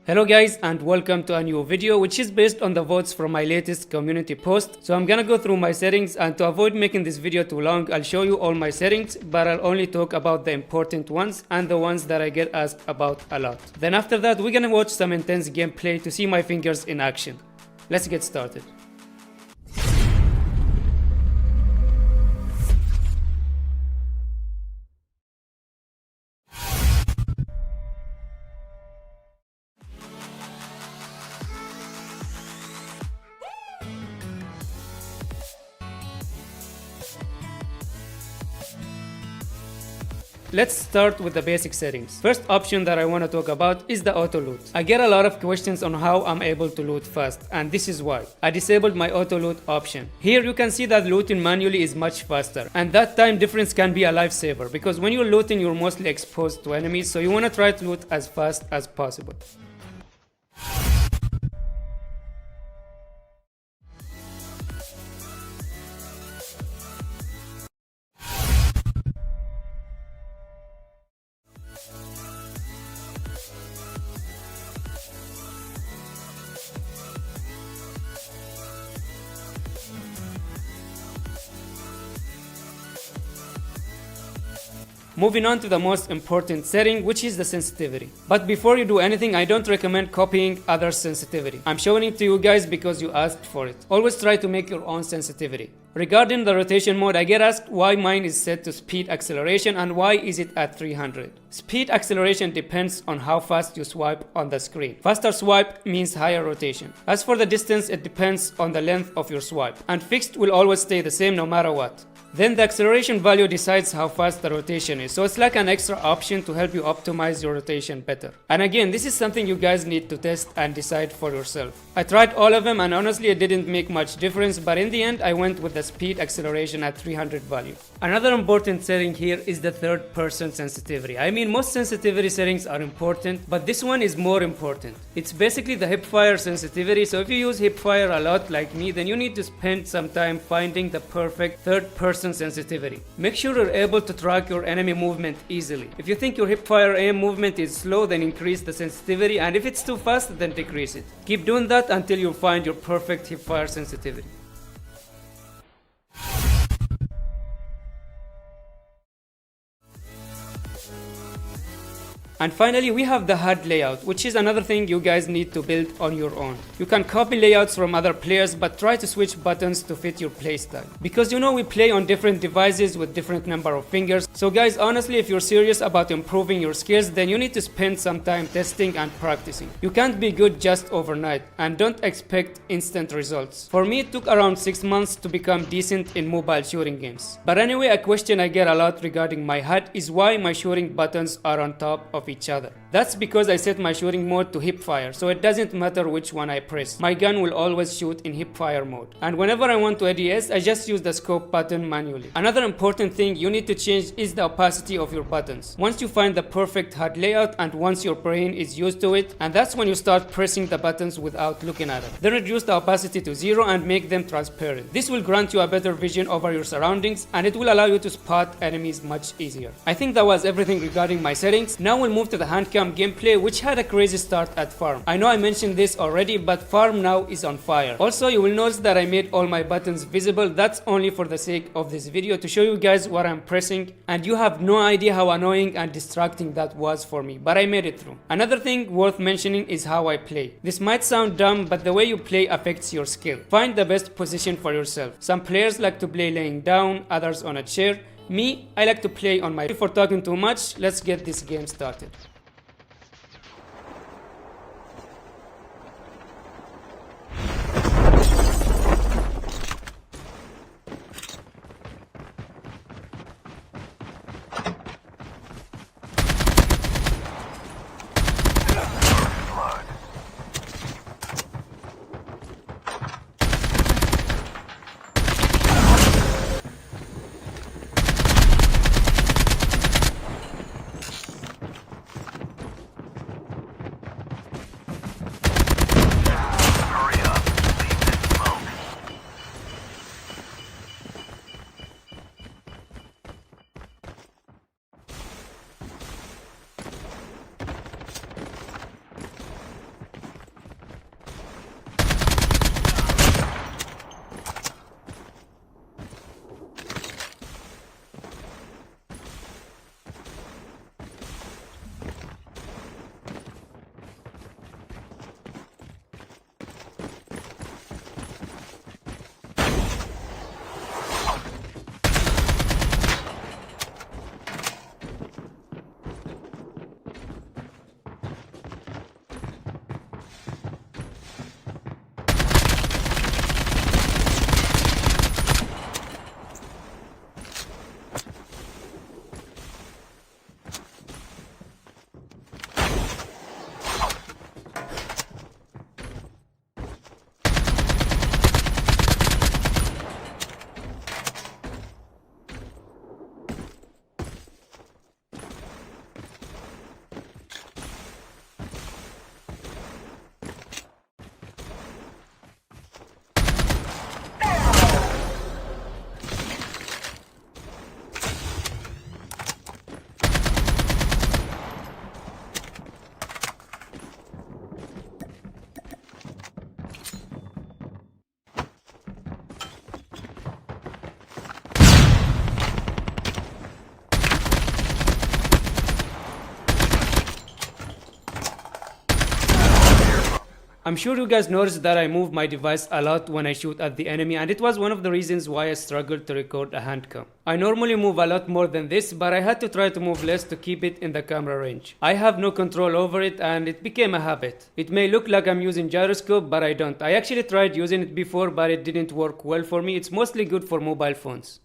Hello guys and welcome to a new video which is based on the votes from my latest community post. So I'm gonna go through my settings, and to avoid making this video too long, I'll show you all my settings, but I'll only talk about the important ones and the ones that I get asked about a lot. Then after that we're gonna watch some intense gameplay to see my fingers in action. Let's get started. Let's start with the basic settings. First option that I want to talk about is the auto loot. I get a lot of questions on how I'm able to loot fast, and this is why. I disabled my auto loot option. Here you can see that looting manually is much faster, and that time difference can be a lifesaver because when you're looting you're mostly exposed to enemies, so you want to try to loot as fast as possible. Moving on to the most important setting, which is the sensitivity. But before you do anything, I don't recommend copying others' sensitivity. I'm showing it to you guys because you asked for it. Always try to make your own sensitivity. Regarding the rotation mode, I get asked why mine is set to speed acceleration and why is it at 300. Speed acceleration depends on how fast you swipe on the screen. Faster swipe means higher rotation. As for the distance, it depends on the length of your swipe, and fixed will always stay the same no matter what. Then the acceleration value decides how fast the rotation is, so it's like an extra option to help you optimize your rotation better. And again, this is something you guys need to test and decide for yourself. I tried all of them and honestly it didn't make much difference, but in the end I went with the speed acceleration at 300 value. Another important setting here is the third person sensitivity. I mean, most sensitivity settings are important, but this one is more important. It's basically the hipfire sensitivity, so if you use hipfire a lot like me, then you need to spend some time finding the perfect third person sensitivity. Make sure you're able to track your enemy movement easily. If you think your hipfire aim movement is slow, then increase the sensitivity, and if it's too fast, then decrease it. Keep doing that until you find your perfect hipfire sensitivity. And finally, we have the HUD layout, which is another thing you guys need to build on your own. You can copy layouts from other players, but try to switch buttons to fit your playstyle. Because you know we play on different devices with different number of fingers. So guys, honestly, if you're serious about improving your skills, then you need to spend some time testing and practicing. You can't be good just overnight, and don't expect instant results. For me, it took around 6 months to become decent in mobile shooting games. But anyway, a question I get a lot regarding my HUD is why my shooting buttons are on top of each other. That's because I set my shooting mode to hipfire, so it doesn't matter which one I press. My gun will always shoot in hipfire mode. And whenever I want to ADS, I just use the scope button manually. Another important thing you need to change is the opacity of your buttons. Once you find the perfect HUD layout and once your brain is used to it, and that's when you start pressing the buttons without looking at them. Then reduce the opacity to 0 and make them transparent. This will grant you a better vision over your surroundings, and it will allow you to spot enemies much easier. I think that was everything regarding my settings. Now we'll move to the Handcam gameplay, which had a crazy start at farm. I know I mentioned this already, but farm now is on fire. Also, you will notice that I made all my buttons visible. That's only for the sake of this video to show you guys what I'm pressing, and you have no idea how annoying and distracting that was for me, but I made it through. Another thing worth mentioning is how I play. This might sound dumb, but the way you play affects your skill. Find the best position for yourself. Some players like to play laying down, others on a chair. Me, I like to play on my feet. Before talking too much, let's get this game started. I'm sure you guys noticed that I move my device a lot when I shoot at the enemy, and it was one of the reasons why I struggled to record a handcam. I normally move a lot more than this, but I had to try to move less to keep it in the camera range. I have no control over it and it became a habit. It may look like I'm using gyroscope, but I don't. I actually tried using it before, but it didn't work well for me. It's mostly good for mobile phones.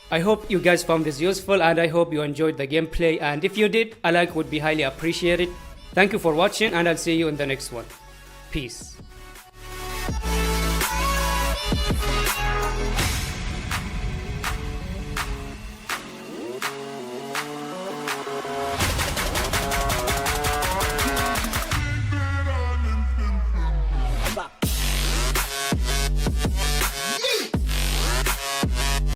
I hope you guys found this useful and I hope you enjoyed the gameplay, and if you did, a like would be highly appreciated. Thank you for watching and I'll see you in the next one. Peace.